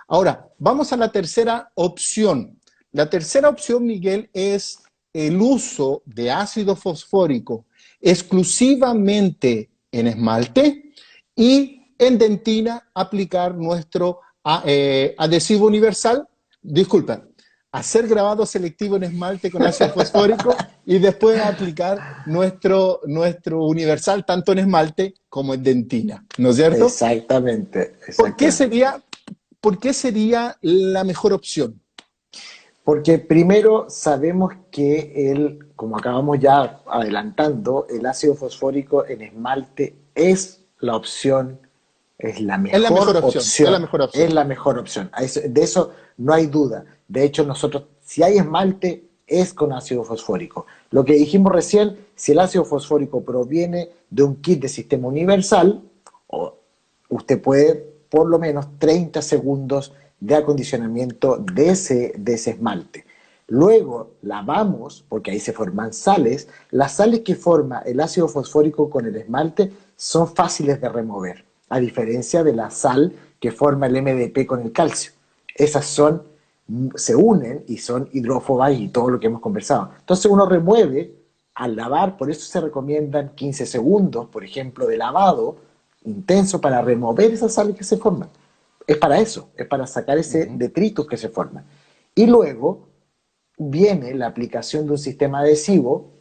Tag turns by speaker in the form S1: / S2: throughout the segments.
S1: Ahora, vamos a la tercera opción. La tercera opción, Miguel, es el uso de ácido fosfórico exclusivamente en esmalte y en dentina aplicar nuestro adhesivo universal, disculpa, hacer grabado selectivo en esmalte con ácido fosfórico y después aplicar nuestro universal tanto en esmalte como en dentina, ¿no es cierto?
S2: Exactamente,
S1: ¿Por qué
S2: exactamente.
S1: sería, por qué sería la mejor opción?
S2: Porque primero sabemos que como acabamos ya adelantando, el ácido fosfórico en esmalte es la opción, es la
S1: Es la mejor
S2: mejor
S1: opción, es la
S2: opción,
S1: mejor
S2: es
S1: opción.
S2: la mejor opción. De eso no hay duda. De hecho, nosotros, si hay esmalte, es con ácido fosfórico. Lo que dijimos recién, si el ácido fosfórico proviene de un kit de sistema universal, usted puede por lo menos 30 segundos de acondicionamiento de ese esmalte. Luego lavamos, porque ahí se forman sales. Las sales que forma el ácido fosfórico con el esmalte son fáciles de remover, a diferencia de la sal que forma el MDP con el calcio. Esas se unen y son hidrófobas y todo lo que hemos conversado. Entonces uno remueve al lavar, por eso se recomiendan 15 segundos, por ejemplo, de lavado intenso para remover esas sales que se forman. Es para eso, es para sacar ese
S1: Ujú.
S2: detritus que se forma. Y luego viene la aplicación de un sistema adhesivo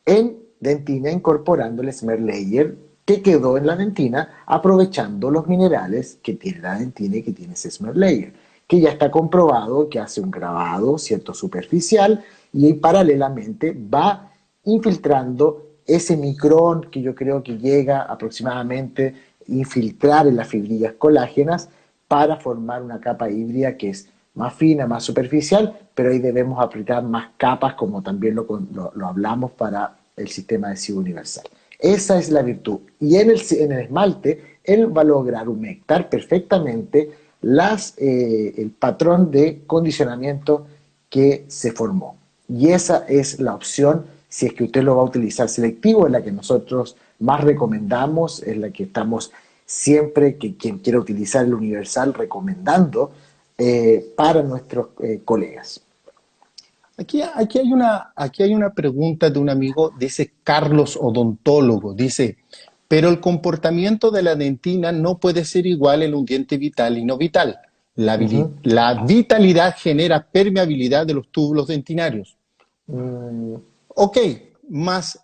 S2: en dentina incorporando el Smear Layer que quedó en la dentina, aprovechando los minerales que tiene la dentina y que tiene ese Smear Layer, que ya está comprobado que hace un grabado cierto superficial y paralelamente va infiltrando ese micrón que yo creo que llega aproximadamente a infiltrar en las fibrillas colágenas para formar una capa híbrida que es más fina, más superficial, pero ahí debemos aplicar más capas, como también lo hablamos para el sistema adhesivo universal. Esa es la virtud. Y en el esmalte, él va a lograr humectar perfectamente el patrón de condicionamiento que se formó. Y esa es la opción, si es que usted lo va a utilizar selectivo, es la que nosotros más recomendamos, es la que estamos siempre que quien quiera utilizar el universal recomendando para nuestros colegas.
S1: Aquí hay una pregunta de un amigo, dice Carlos Odontólogo, dice, pero el comportamiento de la dentina no puede ser igual en un diente vital y no vital.
S2: Uh-huh.
S1: La vitalidad genera permeabilidad de los túbulos dentinarios.
S2: Mm,
S1: Ok, nos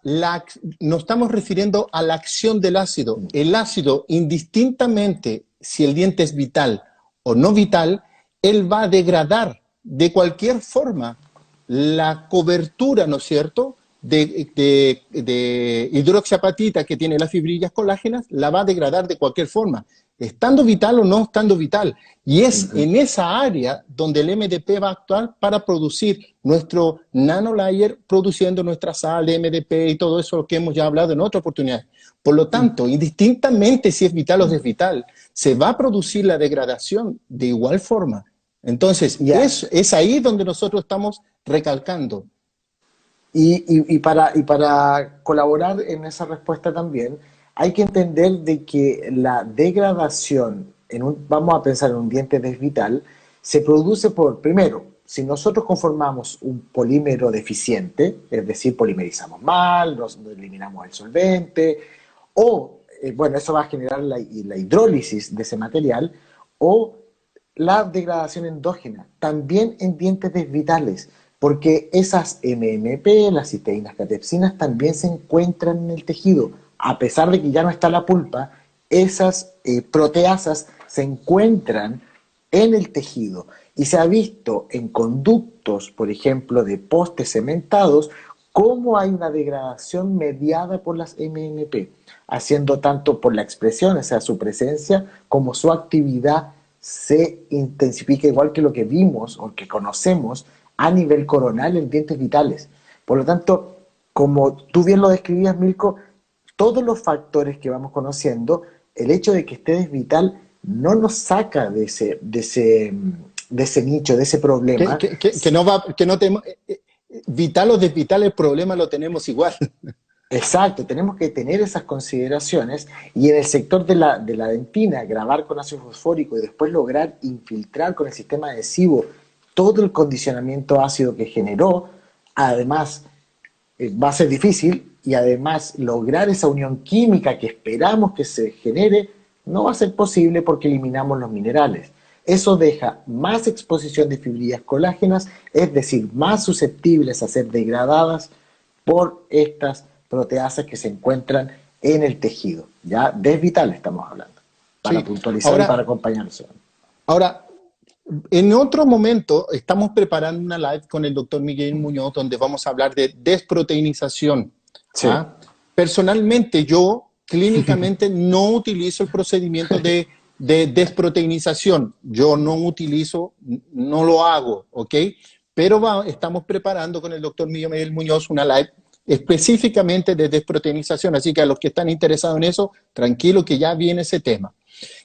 S1: estamos refiriendo a la acción del ácido. El ácido, indistintamente si el diente es vital o no vital, él va a degradar de cualquier forma la cobertura, ¿no es cierto?, de hidroxiapatita que tiene las fibrillas colágenas, la va a degradar de cualquier forma, estando vital o no estando vital. Y es
S2: uh-huh.
S1: en esa área donde el MDP va a actuar para producir nuestro nanolayer, produciendo nuestra sal de MDP y todo eso que hemos ya hablado en otra oportunidad. Por lo
S2: Y,
S1: tanto, indistintamente si es vital o desvital, se va a producir la degradación de igual forma. Entonces,
S2: ya,
S1: es ahí donde nosotros estamos recalcando.
S2: y para colaborar en esa respuesta también, hay que entender de que la degradación, vamos a pensar en un diente desvital, se produce primero, si nosotros conformamos un polímero deficiente, es decir, polimerizamos mal, no eliminamos el solvente, bueno, eso va a generar la hidrólisis de ese material, o la degradación endógena, también en dientes desvitales, porque esas MMP, las cisteínas catepsinas, también se encuentran en el tejido. A pesar de que ya no está la pulpa, esas proteasas se encuentran en el tejido. Y se ha visto en conductos, por ejemplo, de postes cementados, cómo hay una degradación mediada por las MMP, haciendo tanto por la expresión, o sea, su presencia, como su actividad se intensifica igual que lo que vimos o que conocemos a nivel coronal en dientes vitales. Por lo tanto, como tú bien lo describías, Milko, todos los factores que vamos conociendo, el hecho de que esté desvital no nos saca de ese nicho, de ese problema.
S1: Que no va, que no tenemos, vital o desvital el problema lo tenemos igual.
S2: Exacto, tenemos que tener esas consideraciones y en el sector de la dentina, grabar con ácido fosfórico y después lograr infiltrar con el sistema adhesivo todo el condicionamiento ácido que generó, además va a ser difícil y además lograr esa unión química que esperamos que se genere no va a ser posible porque eliminamos los minerales. Eso deja más exposición de fibrillas colágenas, es decir, más susceptibles a ser degradadas por estas proteasas que se encuentran en el tejido. Ya desvital estamos hablando, para
S1: Sí.
S2: puntualizar y para
S1: Ahora,
S2: acompañarse.
S1: ahora, en otro momento estamos preparando una live con el doctor Miguel Muñoz donde vamos a hablar de desproteinización.
S2: Sí,
S1: ¿Ah? Personalmente, yo clínicamente no utilizo el procedimiento de desproteinización. Yo no utilizo, no lo hago, ¿ok? Pero estamos preparando con el doctor Miguel Muñoz una live específicamente de desproteinización. Así que a los que están interesados en eso, tranquilo que ya viene ese tema.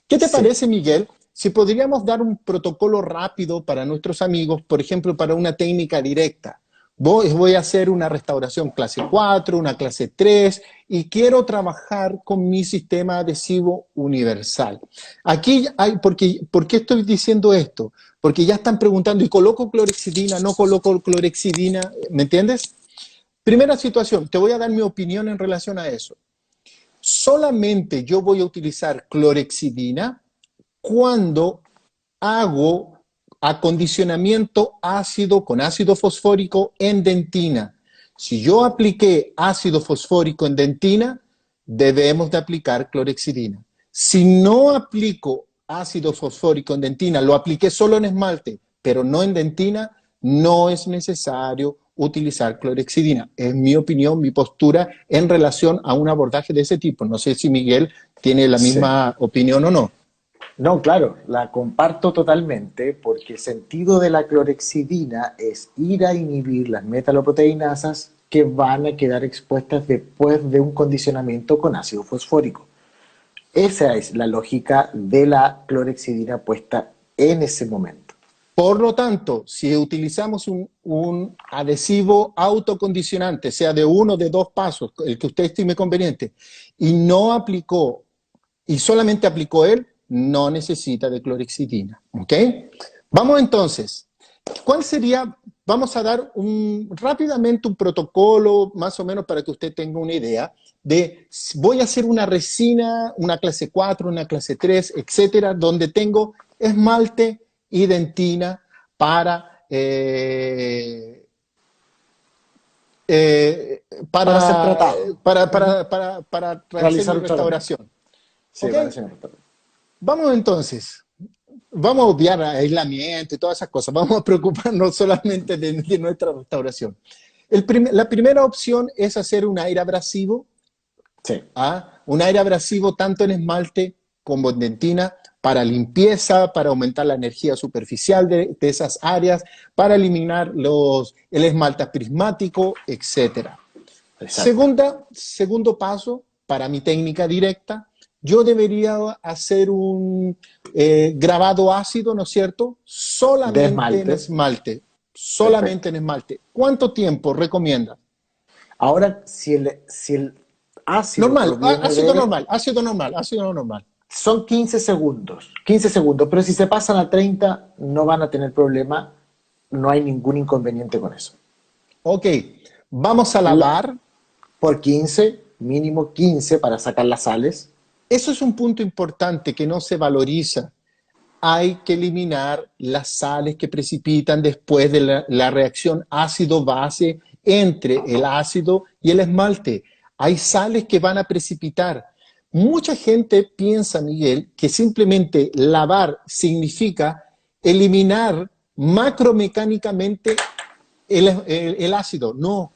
S1: ¿Qué te
S2: sí.
S1: parece, Miguel, si podríamos dar un protocolo rápido para nuestros amigos, por ejemplo, para una técnica directa? Voy a hacer una restauración clase 4, una clase 3 y quiero trabajar con mi sistema adhesivo universal. Aquí hay, ¿por qué estoy diciendo esto? Porque ya están preguntando, ¿y coloco clorexidina? ¿No coloco clorexidina? ¿Me entiendes? Primera situación, te voy a dar mi opinión en relación a eso. Solamente yo voy a utilizar clorexidina cuando hago acondicionamiento ácido con ácido fosfórico en dentina. Si yo apliqué ácido fosfórico en dentina, debemos de aplicar clorexidina. Si no aplico ácido fosfórico en dentina, lo apliqué solo en esmalte, pero no en dentina, no es necesario utilizar clorexidina. Es mi opinión, mi postura en relación a un abordaje de ese tipo. No sé si Miguel tiene la
S2: Sí.
S1: misma opinión o no.
S2: No, claro, la comparto totalmente porque el sentido de la clorexidina es ir a inhibir las metaloproteinasas que van a quedar expuestas después de un condicionamiento con ácido fosfórico. Esa es la lógica de la clorexidina puesta en ese momento.
S1: Por lo tanto, si utilizamos un adhesivo autocondicionante, sea de uno o de dos pasos, el que usted estime conveniente, y no aplicó, y solamente aplicó él, no necesita de clorexidina. ¿Ok? Vamos entonces. ¿Cuál sería? Vamos a dar rápidamente un protocolo, más o menos para que usted tenga una idea, de voy a hacer una resina, una clase 4, una clase 3, etcétera, donde tengo esmalte y dentina para, eh,
S2: Para ser
S1: para,
S2: tratado.
S1: para hacer
S2: Realizar
S1: mi
S2: un tratamiento.
S1: restauración.
S2: Sí,
S1: ¿Ok?
S2: para hacer un tratamiento.
S1: Vamos entonces. Vamos a obviar aislamiento y todas esas cosas. Vamos a preocuparnos solamente de nuestra restauración. La primera opción es hacer un aire abrasivo,
S2: Sí,
S1: ¿ah? Un aire abrasivo tanto en esmalte como en dentina para limpieza, para aumentar la energía superficial de esas áreas, para eliminar el esmalte prismático, etc.
S2: exacto.
S1: Segundo paso, para mi técnica directa, yo debería hacer un grabado ácido, ¿no es cierto?
S2: De
S1: Solamente en
S2: esmalte.
S1: esmalte.
S2: Perfecto.
S1: Solamente en esmalte. ¿Cuánto tiempo recomienda?
S2: Ahora, si el ácido
S1: Normal,
S2: proviene
S1: ácido
S2: de...
S1: normal, ácido normal, ácido normal.
S2: Son 15 segundos, pero si se pasan a 30 no van a tener problema, no hay ningún inconveniente con eso.
S1: Ok, vamos a
S2: La-
S1: lavar.
S2: por 15, mínimo 15 para sacar las sales.
S1: Eso es un punto importante que no se valoriza. Hay que eliminar las sales que precipitan después de la reacción ácido-base entre el ácido y el esmalte. Hay sales que van a precipitar. Mucha gente piensa, Miguel, que simplemente lavar significa eliminar macromecánicamente el ácido. No,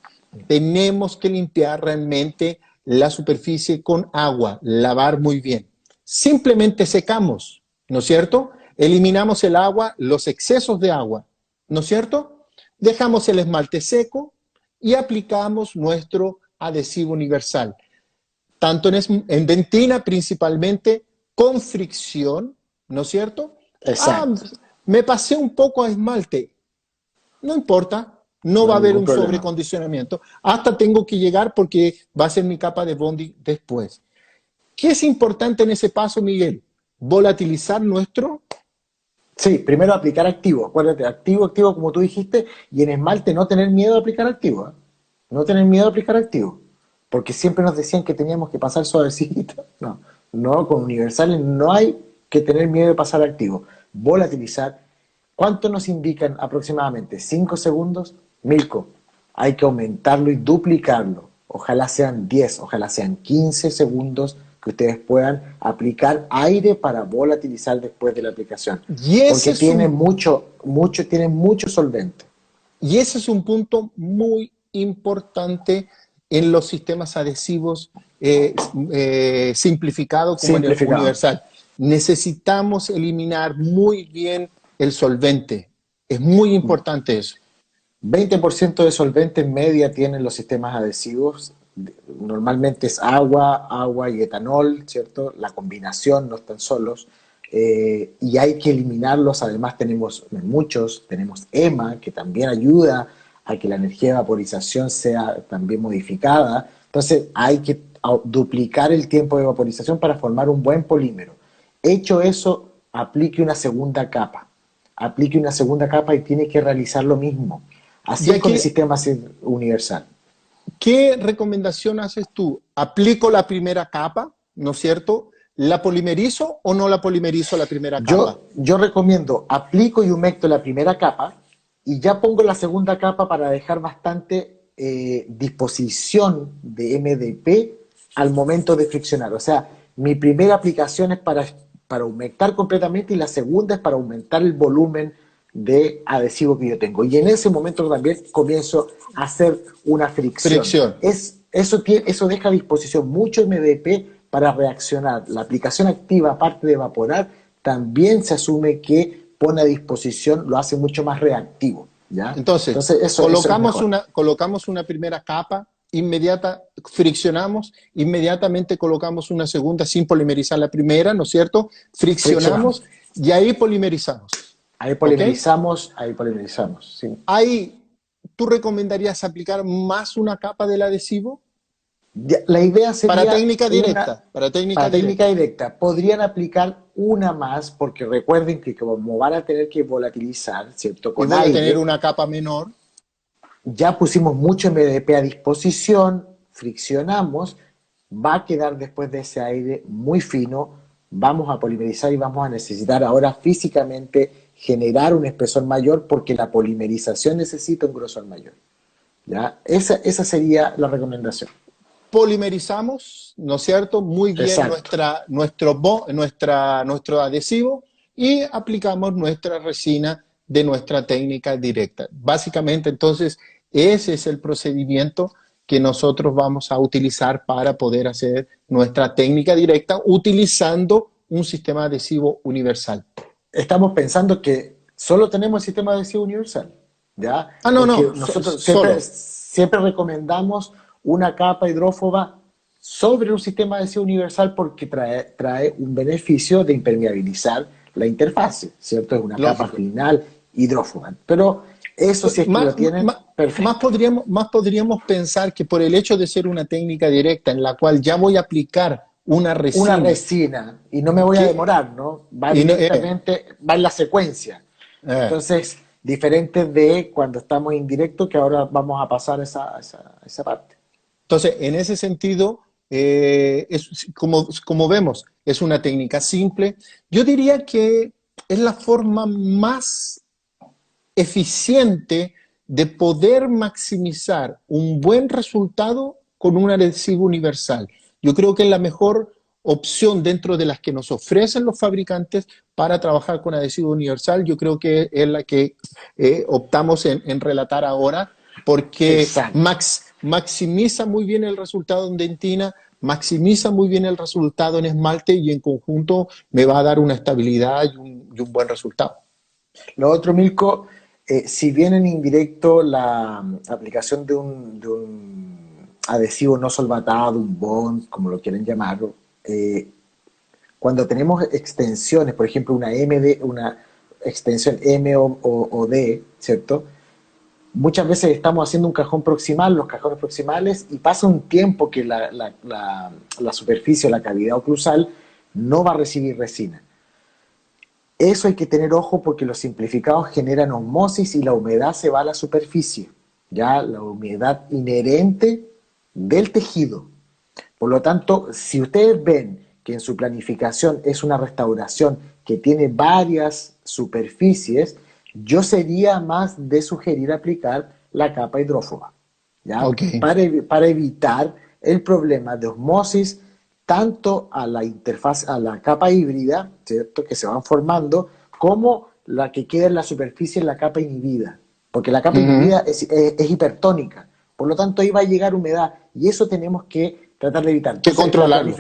S1: tenemos que limpiar realmente la superficie con agua, lavar muy bien. Simplemente secamos, ¿no es cierto? Eliminamos el agua, los excesos de agua, ¿no es cierto? Dejamos el esmalte seco y aplicamos nuestro adhesivo universal, tanto en dentina principalmente, con fricción, ¿no es cierto? Ah,
S2: Exacto.
S1: me pasé un poco a esmalte, no importa, no
S2: no
S1: va a
S2: hay
S1: haber
S2: ningún
S1: un
S2: problema.
S1: sobrecondicionamiento. Hasta tengo que llegar porque va a ser mi capa de bonding después. ¿Qué es importante en ese paso, Miguel? Volatilizar nuestro.
S2: Sí, primero aplicar activo. Acuérdate, activo, activo, como tú dijiste, y en esmalte no tener miedo a aplicar activo. ¿Eh? No tener miedo a aplicar activo. Porque siempre nos decían que teníamos que pasar suavecito. No, no, con universales no hay que tener miedo de pasar activo. Volatilizar. ¿Cuánto nos indican aproximadamente? ¿5 segundos? Milko, hay que aumentarlo y duplicarlo. Ojalá sean 10, ojalá sean 15 segundos que ustedes puedan aplicar aire para volatilizar después de la aplicación.
S1: Y ese
S2: Porque
S1: es un
S2: tiene mucho solvente.
S1: Y ese es un punto muy importante en los sistemas adhesivos simplificados como en el
S2: Simplificado.
S1: universal. Necesitamos eliminar muy bien el solvente. Es muy importante eso.
S2: 20% de solvente en media tienen los sistemas adhesivos. Normalmente es agua, agua y etanol, ¿cierto? La combinación, no están solos. Y hay que eliminarlos. Además tenemos muchos, tenemos EMA, que también ayuda a que la energía de vaporización sea también modificada. Entonces hay que duplicar el tiempo de vaporización para formar un buen polímero. Hecho eso, aplique una segunda capa. Aplique una segunda capa y tiene que realizar lo mismo. Así
S1: Y
S2: es con el
S1: aquí,
S2: sistema universal.
S1: ¿qué recomendación haces tú? ¿Aplico la primera capa, no es cierto? ¿La polimerizo o no la polimerizo la primera capa?
S2: Yo recomiendo, aplico y humecto la primera capa y ya pongo la segunda capa para dejar bastante disposición de MDP al momento de friccionar. O sea, mi primera aplicación es para humectar completamente y la segunda es para aumentar el volumen de adhesivo que yo tengo. Y en ese momento también comienzo a hacer una fricción.
S1: Fricción.
S2: Eso deja a disposición mucho MDP para reaccionar. La aplicación activa, aparte de evaporar, también se asume que pone a disposición, lo hace mucho más reactivo. ¿Ya?
S1: Entonces,
S2: Entonces eso es mejor.
S1: colocamos una primera capa, friccionamos, inmediatamente colocamos una segunda sin polimerizar la primera, ¿no es cierto?
S2: Friccionamos.
S1: Friccionamos y ahí polimerizamos. ¿Ok?
S2: Ahí polimerizamos. Sí.
S1: Ahí, ¿tú recomendarías aplicar más una capa del adhesivo?
S2: La idea
S1: Para
S2: sería
S1: técnica directa, para técnica
S2: para técnica
S1: directa.
S2: directa. Podrían aplicar una más, porque recuerden que como van a tener que volatilizar, ¿cierto?
S1: Y
S2: Con
S1: voy a tener
S2: aire,
S1: una capa menor.
S2: ya pusimos mucho MDP a disposición, friccionamos, va a quedar después de ese aire muy fino, vamos a polimerizar y vamos a necesitar ahora físicamente generar un espesor mayor porque la polimerización necesita un grosor mayor. ¿Ya? Esa sería la recomendación.
S1: Polimerizamos, ¿no es cierto? Muy bien
S2: Exacto.
S1: nuestro adhesivo y aplicamos nuestra resina de nuestra técnica directa. Básicamente, entonces, ese es el procedimiento que nosotros vamos a utilizar para poder hacer nuestra técnica directa utilizando un sistema adhesivo universal.
S2: Estamos pensando que solo tenemos el sistema adhesivo universal, ¿ya?
S1: Ah, no,
S2: Porque
S1: no,
S2: nosotros
S1: solo.
S2: siempre recomendamos una capa hidrófoba sobre un sistema adhesivo universal porque trae un beneficio de impermeabilizar la interfase, ¿cierto? Es una capa
S1: Lógico.
S2: final hidrófoba. Pero eso si es que lo
S1: Más,
S2: tienen, perfecto.
S1: más podríamos pensar que por el hecho de ser una técnica directa en la cual ya voy a aplicar una
S2: Una
S1: resina,
S2: resina y no me voy a
S1: que,
S2: demorar, ¿no? Va
S1: y no-
S2: directamente, va en la secuencia.
S1: eh,
S2: Entonces, diferente de cuando estamos en directo, que ahora vamos a pasar esa parte.
S1: entonces, en ese sentido, como vemos, es una técnica simple. Yo diría que es la forma más eficiente de poder maximizar un buen resultado con un adhesivo universal. Yo creo que es la mejor opción dentro de las que nos ofrecen los fabricantes para trabajar con adhesivo universal. Yo creo que es la que optamos en relatar ahora, porque
S2: Exacto.
S1: maximiza muy bien el resultado en dentina, maximiza muy bien el resultado en esmalte y en conjunto me va a dar una estabilidad y un buen resultado.
S2: Lo otro, Milko, si bien en indirecto la aplicación de un adhesivo no solvatado, un bond, como lo quieren llamar, eh, cuando tenemos extensiones, por ejemplo, una extensión M o D, ¿cierto? muchas veces estamos haciendo un cajón proximal, los cajones proximales, y pasa un tiempo que la superficie o la cavidad oclusal no va a recibir resina. Eso hay que tener ojo porque los simplificados generan osmosis y la humedad se va a la superficie, ya la humedad inherente del tejido. Por lo tanto, si ustedes ven que en su planificación es una restauración que tiene varias superficies, yo sería más de sugerir aplicar la capa hidrófoba, ¿ya?
S1: Ok.
S2: Para evitar el problema de osmosis tanto a la interfaz, a la capa híbrida, ¿cierto? Que se van formando, como la que queda en la superficie en la capa inhibida. Porque la capa
S1: Ujú.
S2: inhibida es hipertónica. Por lo tanto, ahí va a llegar humedad y eso tenemos que tratar de evitar.
S1: Que
S2: Entonces,
S1: controlarlo.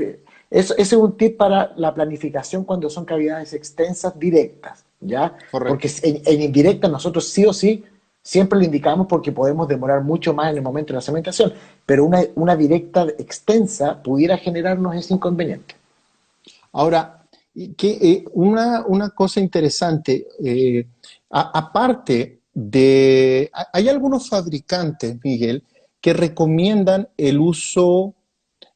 S2: eso es un tip para la planificación cuando son cavidades extensas directas, ¿ya? Porque
S1: Correcto.
S2: en indirecta nosotros sí o sí siempre lo indicamos porque podemos demorar mucho más en el momento de la cementación, pero una directa extensa pudiera generarnos ese inconveniente.
S1: Ahora, una cosa interesante, aparte de, hay algunos fabricantes, Miguel, que recomiendan el uso,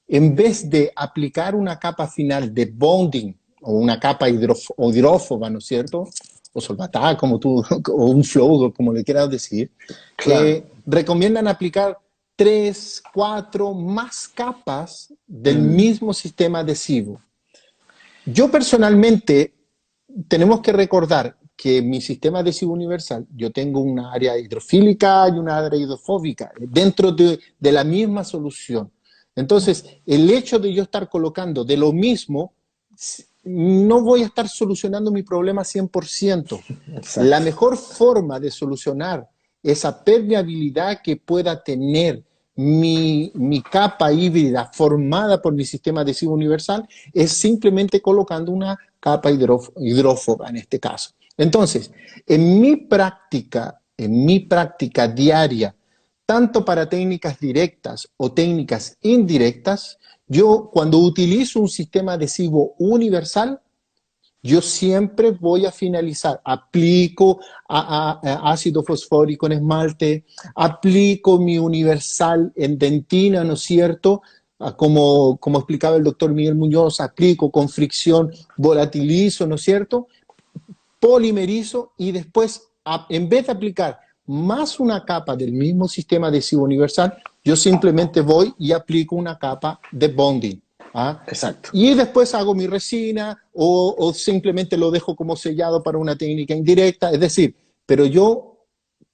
S1: en vez de aplicar una capa final de bonding o una capa hidrófoba, ¿no es cierto? O solvatada, como tú, o un flow, como le quieras decir,
S2: Claro.
S1: recomiendan aplicar tres, cuatro más capas del
S2: Mm,
S1: mismo sistema adhesivo. Yo personalmente, tenemos que recordar que mi sistema adhesivo universal, yo tengo una área hidrofílica y una área hidrofóbica dentro de la misma solución. Entonces, el hecho de yo estar colocando de lo mismo, no voy a estar solucionando mi problema 100%. La
S2: exacto.
S1: mejor forma de solucionar esa permeabilidad que pueda tener mi capa híbrida formada por mi sistema adhesivo universal es simplemente colocando una capa hidrófoba en este caso. Entonces, en mi práctica diaria, tanto para técnicas directas o técnicas indirectas, yo cuando utilizo un sistema adhesivo universal, yo siempre voy a finalizar, aplico a ácido fosfórico en esmalte, aplico mi universal en dentina, ¿no es cierto? Como explicaba el doctor Miguel Muñoz, aplico con fricción, volatilizo, ¿no es cierto? Polimerizo y después, en vez de aplicar más una capa del mismo sistema adhesivo universal, yo simplemente voy y aplico una capa de bonding. ¿Ah?
S2: Exacto.
S1: Y después hago mi resina o simplemente lo dejo como sellado para una técnica indirecta. Es decir, pero yo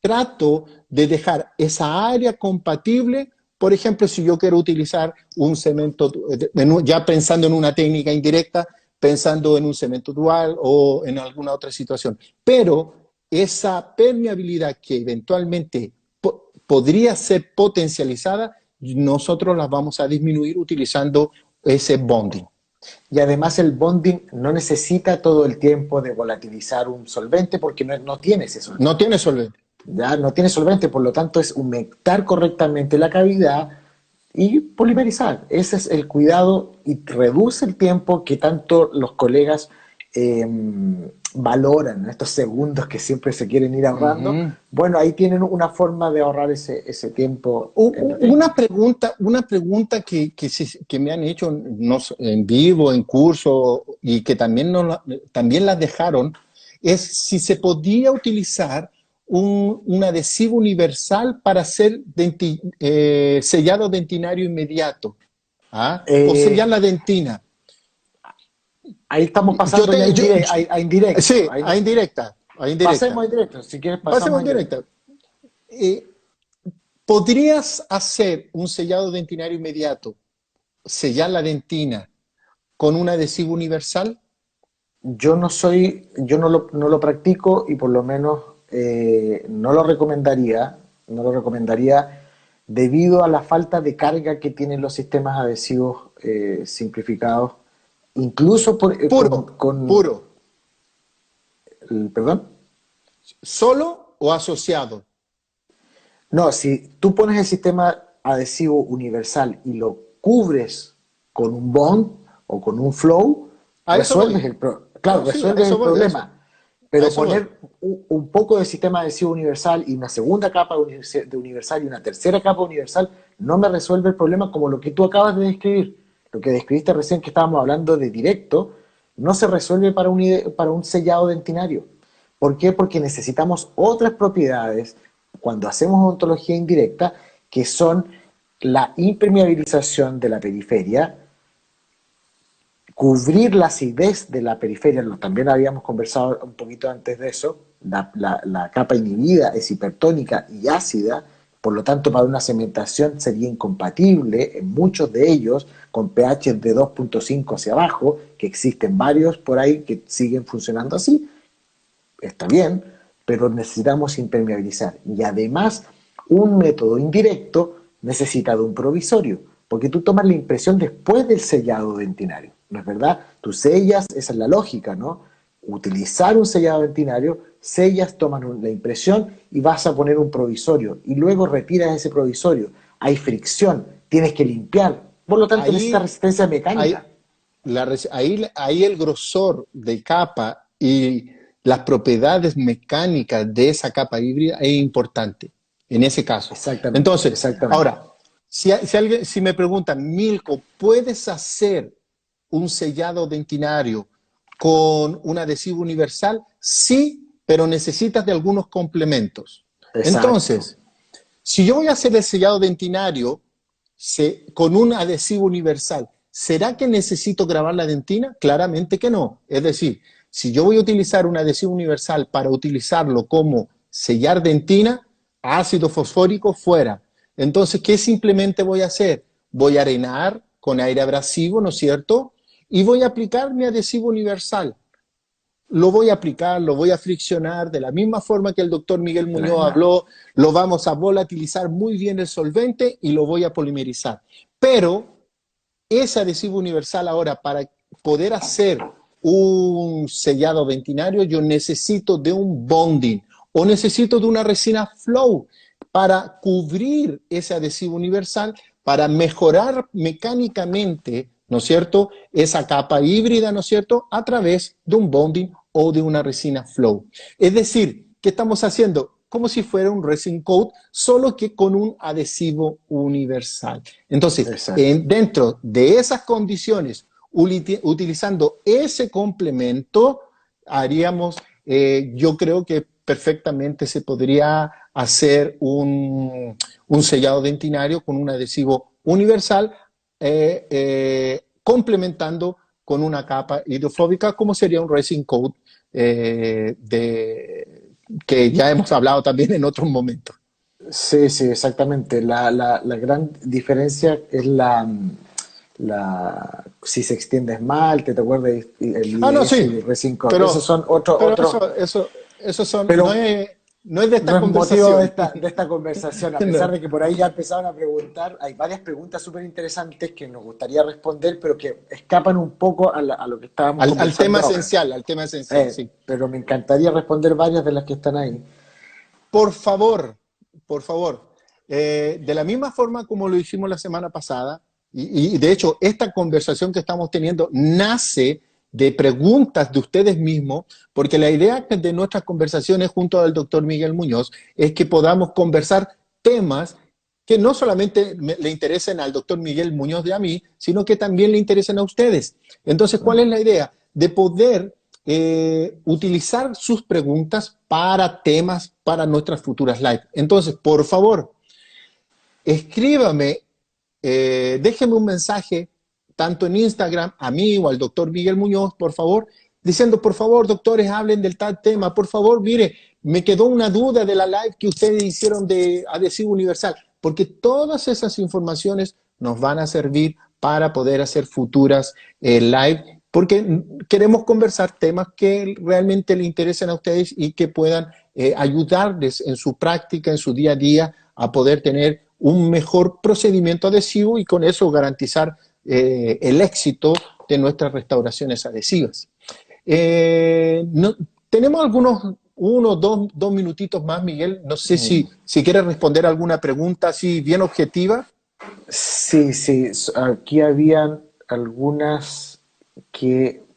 S1: trato de dejar esa área compatible. Por ejemplo, si yo quiero utilizar un cemento, ya pensando en una técnica indirecta, pensando en un cemento dual o en alguna otra situación. Pero esa permeabilidad que eventualmente podría ser potencializada, nosotros la vamos a disminuir utilizando ese bonding.
S2: Y además el bonding no necesita todo el tiempo de volatilizar un solvente porque no tiene ese
S1: No
S2: solvente.
S1: tiene solvente.
S2: Ya no tiene solvente, por lo tanto es humectar correctamente la cavidad y polimerizar. Ese es el cuidado y reduce el tiempo que tanto los colegas eh, valoran, estos segundos que siempre se quieren ir
S1: Uh
S2: ahorrando.
S1: -huh.
S2: Bueno, ahí tienen una forma de ahorrar ese tiempo en la técnica.
S1: Una pregunta que me han hecho en vivo, en curso, y que también, también las dejaron, es si se podía utilizar un adhesivo universal para hacer sellado dentinario inmediato, ¿ah? O sellar
S2: Eh,
S1: la dentina.
S2: Ahí estamos
S1: Yo
S2: pasando ya
S1: te, yo,
S2: a indirecto.
S1: sí, a indirecta, a indirecta.
S2: Pasemos a indirecto. Si quieres, pasamos
S1: Pasemos
S2: a
S1: en
S2: indirecto.
S1: directa. Eh, ¿Podrías hacer un sellado dentinario inmediato, sellar la dentina con un adhesivo universal?
S2: Yo no lo practico y por lo menos no lo recomendaría debido a la falta de carga que tienen los sistemas adhesivos simplificados, incluso
S1: Puro, puro.
S2: perdón.
S1: ¿Solo o asociado?
S2: No, si tú pones el sistema adhesivo universal y lo cubres con un bond o con un flow,
S1: A eso voy.
S2: claro,
S1: No, sí, a
S2: resuelves el
S1: eso voy, a eso.
S2: problema.
S1: a
S2: pero
S1: eso voy.
S2: poner un poco de sistema adhesivo universal y una segunda capa de universal y una tercera capa universal no me resuelve el problema como lo que tú acabas de describir. Lo que describiste recién que estábamos hablando de directo, no se resuelve para un sellado dentinario. ¿Por qué? Porque necesitamos otras propiedades cuando hacemos odontología indirecta, que son la impermeabilización de la periferia, cubrir la acidez de la periferia, también habíamos conversado un poquito antes de eso, la capa inhibida es hipertónica y ácida, por lo tanto para una cementación sería incompatible en muchos de ellos con pH de 2.5 hacia abajo, que existen varios por ahí que siguen funcionando así, está bien, pero necesitamos impermeabilizar. Y además, un método indirecto necesita de un provisorio, porque tú tomas la impresión después del sellado dentinario, ¿no es verdad? Tú sellas, esa es la lógica, ¿no? Utilizar un sellado dentinario, sellas, toman la impresión y vas a poner un provisorio, y luego retiras ese provisorio. Hay fricción, tienes que limpiar, por lo tanto necesitas
S1: Ahí,
S2: resistencia mecánica.
S1: ahí, ahí el grosor de capa y las propiedades mecánicas de esa capa híbrida es importante en ese caso.
S2: Exactamente,
S1: Entonces,
S2: exactamente.
S1: ahora, si me preguntan, Milko, ¿puedes hacer un sellado dentinario con un adhesivo universal? Sí, pero necesitas de algunos complementos.
S2: Exacto.
S1: Entonces, si yo voy a hacer el sellado dentinario con un adhesivo universal, ¿será que necesito grabar la dentina? Claramente que no. Es decir, si yo voy a utilizar un adhesivo universal para utilizarlo como sellar dentina, ácido fosfórico fuera. Entonces, ¿qué simplemente voy a hacer? Voy a arenar con aire abrasivo, ¿no es cierto? Y voy a aplicar mi adhesivo universal. Lo voy a aplicar, lo voy a friccionar de la misma forma que el doctor Miguel Muñoz
S2: Tremendo.
S1: habló, lo vamos a volatilizar muy bien el solvente y lo voy a polimerizar. Pero ese adhesivo universal ahora, para poder hacer un sellado dentinario, yo necesito de un bonding o necesito de una resina flow para cubrir ese adhesivo universal, para mejorar mecánicamente, ¿no es cierto?, esa capa híbrida, ¿no es cierto?, a través de un bonding o de una resina flow. Es decir, ¿qué estamos haciendo? Como si fuera un resin coat, solo que con un adhesivo universal. Entonces,
S2: Exacto.
S1: dentro de esas condiciones, utilizando ese complemento, haríamos, yo creo que perfectamente se podría hacer un sellado dentinario con un adhesivo universal, complementando con una capa hidrofóbica, como sería un resin coat que ya hemos hablado también en otros momentos.
S2: Sí, sí, exactamente. La gran diferencia es si se extiende esmalte, ¿te acuerdas? El
S1: Ah, no,
S2: IDS y
S1: sí,
S2: el Resin Coat. Esos
S1: pero,
S2: son otros,
S1: eso son,
S2: pero
S1: no es de esta
S2: no es motivo
S1: conversación.
S2: de esta conversación, a pesar
S1: No.
S2: de que por ahí ya empezaron a preguntar, hay varias preguntas súper interesantes que nos gustaría responder, pero que escapan un poco a lo que estábamos conversando ahora.
S1: Al tema esencial, sí.
S2: Pero me encantaría responder varias de las que están ahí.
S1: Por favor, por favor, de la misma forma como lo hicimos la semana pasada, y de hecho esta conversación que estamos teniendo nace de preguntas de ustedes mismos, porque la idea de nuestras conversaciones junto al doctor Miguel Muñoz es que podamos conversar temas que no solamente le interesen al doctor Miguel Muñoz de a mí, sino que también le interesen a ustedes. Entonces, ¿cuál es la idea? De poder utilizar sus preguntas para temas para nuestras futuras live. Entonces, por favor, escríbame, déjeme un mensaje tanto en Instagram a mí o al doctor Miguel Muñoz, por favor, diciendo, por favor, doctores, hablen del tal tema, por favor, mire, me quedó una duda de la live que ustedes hicieron de adhesivo universal, porque todas esas informaciones nos van a servir para poder hacer futuras live, porque queremos conversar temas que realmente le interesen a ustedes y que puedan ayudarles en su práctica, en su día a día, a poder tener un mejor procedimiento adhesivo y con eso garantizar el éxito de nuestras restauraciones adhesivas. No, tenemos algunos, uno, dos minutitos más, Miguel. No sé si quieres responder alguna pregunta así bien objetiva.
S2: Sí, sí, aquí habían algunas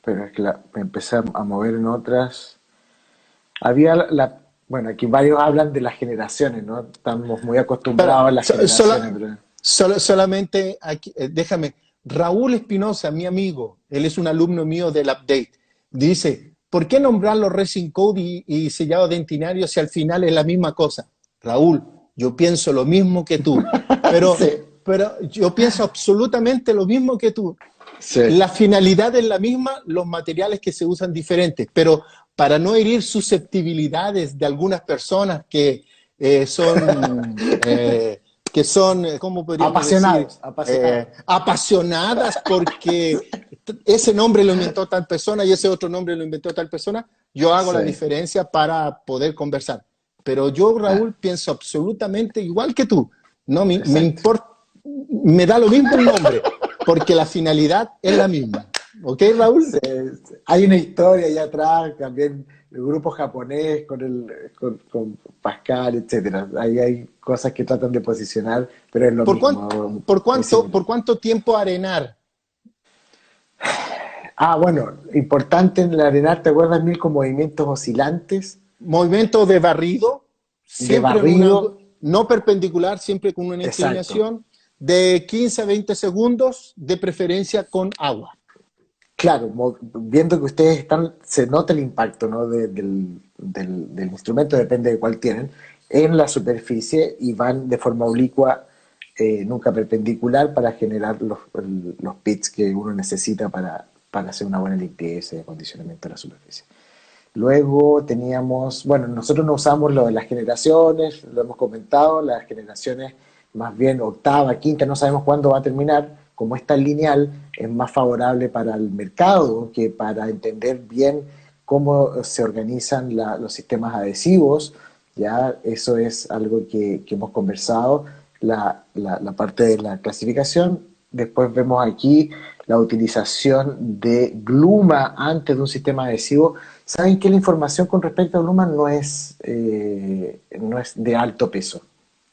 S2: pero es que me empecé a mover en otras. Bueno, aquí varios hablan de las generaciones, ¿no? Estamos muy
S1: Pero,
S2: acostumbrados a las generaciones, pero
S1: solamente aquí, déjame, Raúl Espinosa, mi amigo, él es un alumno mío del Update, dice, ¿por qué nombrarlo Resin Code y sellado dentinario si al final es la misma cosa? Raúl, yo pienso lo mismo que tú,
S2: sí,
S1: pero yo pienso absolutamente lo mismo que tú.
S2: sí.
S1: La finalidad es la misma, los materiales que se usan diferentes, pero para no herir susceptibilidades de algunas personas que son, ¿cómo podríamos decir?
S2: Apasionados, apasionados.
S1: Apasionadas porque ese nombre lo inventó tal persona y ese otro nombre lo inventó tal persona, yo hago la
S2: Sí.
S1: diferencia para poder conversar. Pero yo,
S2: Ah,
S1: Raúl, pienso absolutamente igual que tú. No me
S2: exacto.
S1: importa, me da lo mismo el nombre, porque la finalidad es la misma. ¿Ok, Raúl?
S2: Hay una historia allá atrás, también el grupo japonés con Pascal, etcétera. Ahí hay cosas que tratan de posicionar, pero es lo
S1: ¿Por,
S2: mismo, es
S1: por
S2: similar.
S1: cuánto tiempo arenar?
S2: Ah, bueno, importante en la arenar, ¿te acuerdas, mil con movimientos oscilantes
S1: Movimiento de barrido,
S2: de
S1: siempre en un
S2: barrido?
S1: ángulo, no perpendicular, siempre con una
S2: Exacto.
S1: inclinación de 15 a 20 segundos, de preferencia con agua.
S2: Claro, viendo que ustedes están, se nota el impacto, ¿no? Del instrumento, depende de cuál tienen, en la superficie y van de forma oblicua, nunca perpendicular, para generar los pits que uno necesita para hacer una buena limpieza y acondicionamiento de la superficie. Luego teníamos, bueno, nosotros no usamos lo de las generaciones, lo hemos comentado, las generaciones más bien octava, quinta, no sabemos cuándo va a terminar. Como es tan lineal, es más favorable para el mercado que para entender bien cómo se organizan los sistemas adhesivos. Ya eso es algo que hemos conversado, la parte de la clasificación. Después vemos aquí la utilización de Gluma antes de un sistema adhesivo. Saben que la información con respecto a Bluma no es de alto peso,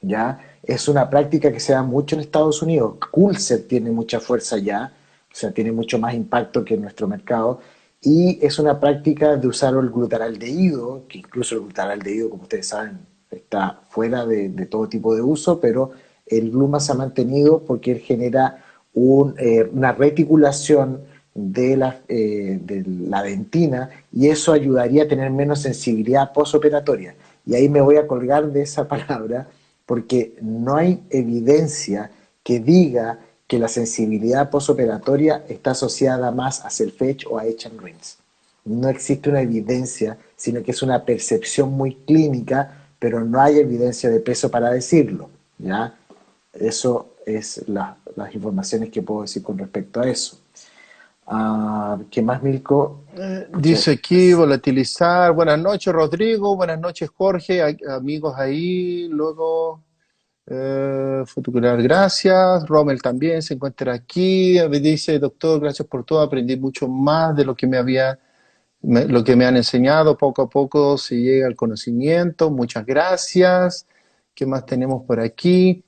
S2: ¿ya? Es una práctica que se da mucho en Estados Unidos. Coolset tiene mucha fuerza ya, o sea, tiene mucho más impacto que en nuestro mercado, y es una práctica de usar el glutaraldehído, que incluso el glutaraldehído, como ustedes saben, está fuera de todo tipo de uso, pero el Bluma se ha mantenido porque él genera una reticulación de la dentina, y eso ayudaría a tener menos sensibilidad posoperatoria. Y ahí me voy a colgar de esa palabra porque no hay evidencia que diga que la sensibilidad posoperatoria está asociada más a self-etch o a etch and rinse. No existe una evidencia, sino que es una percepción muy clínica, pero no hay evidencia de peso para decirlo, ¿ya? Eso es las informaciones que puedo decir con respecto a eso. ¿Qué más, Milko? Pucha,
S1: Dice aquí, volatilizar. Buenas noches, Rodrigo. Buenas noches, Jorge. Amigos ahí. Luego, fotocopiar, gracias. Rommel también se encuentra aquí. Me dice, doctor, gracias por todo. Aprendí mucho más de lo que lo que me han enseñado. Poco a poco se llega al conocimiento. Muchas gracias. ¿Qué más tenemos por aquí?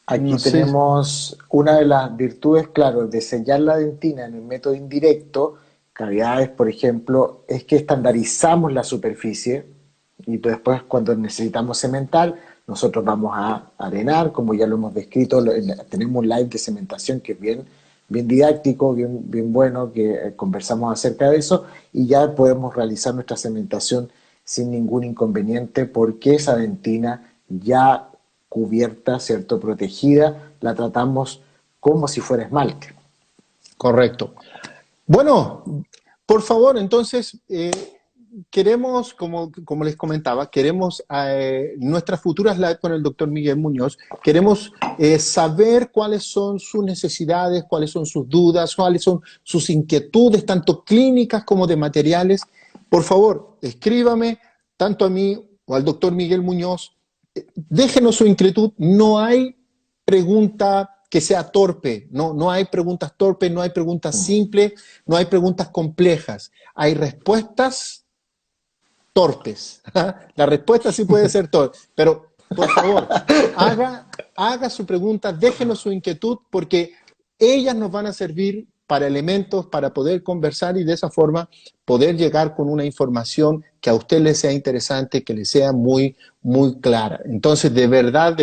S2: aquí
S1: No sé.
S2: tenemos una de las virtudes, claro, de sellar la dentina en el método indirecto, cavidades, por ejemplo, es que estandarizamos la superficie y después cuando necesitamos cementar, nosotros vamos a arenar, como ya lo hemos descrito, tenemos un live de cementación que es bien didáctico, bien bueno, que conversamos acerca de eso, y ya podemos realizar nuestra cementación sin ningún inconveniente porque esa dentina ya cubierta, ¿cierto? Protegida, la tratamos como si fuera esmalte.
S1: Correcto. Bueno, por favor, entonces, queremos, como les comentaba, queremos nuestras futuras live con el doctor Miguel Muñoz, queremos saber cuáles son sus necesidades, cuáles son sus dudas, cuáles son sus inquietudes, tanto clínicas como de materiales. Por favor, escríbame tanto a mí o al doctor Miguel Muñoz, déjenos su inquietud, no hay pregunta que sea torpe, no hay preguntas torpes, no hay preguntas simples, no hay preguntas complejas, hay respuestas torpes. La respuesta sí puede ser torpe, pero por favor, haga su pregunta, déjenos su inquietud, porque ellas nos van a servir para elementos, para poder conversar y de esa forma poder llegar con una información que a usted le sea interesante, que le sea muy, muy clara. Entonces, de verdad,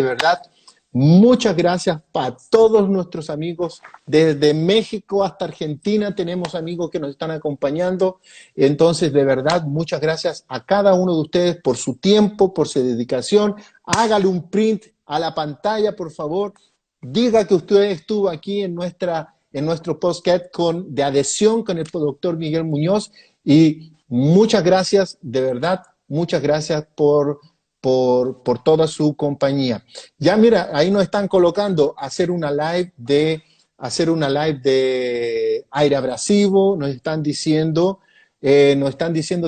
S1: muchas gracias para todos nuestros amigos. Desde México hasta Argentina tenemos amigos que nos están acompañando. Entonces, de verdad, muchas gracias a cada uno de ustedes por su tiempo, por su dedicación. Hágale un print a la pantalla, por favor. Diga que usted estuvo aquí en nuestro podcast de adhesión con el doctor Miguel Muñoz. Y muchas gracias, de verdad, muchas gracias por toda su compañía. Ya mira, ahí nos están colocando hacer una live de aire abrasivo, nos están diciendo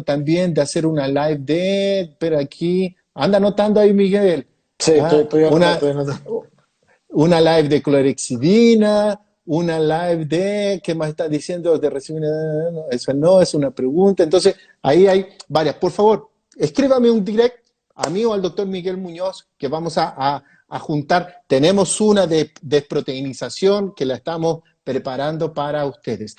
S1: también de hacer una live de, espera aquí, anda anotando ahí Miguel,
S2: Sí, estoy
S1: una,
S2: anotando.
S1: una live de clorexidina, una live de, ¿qué más está diciendo? De recibir, no, eso no, es una pregunta. Entonces, ahí hay varias. Por favor, escríbame un direct a mí o al doctor Miguel Muñoz, que vamos a juntar. Tenemos una de desproteinización que la estamos preparando para ustedes.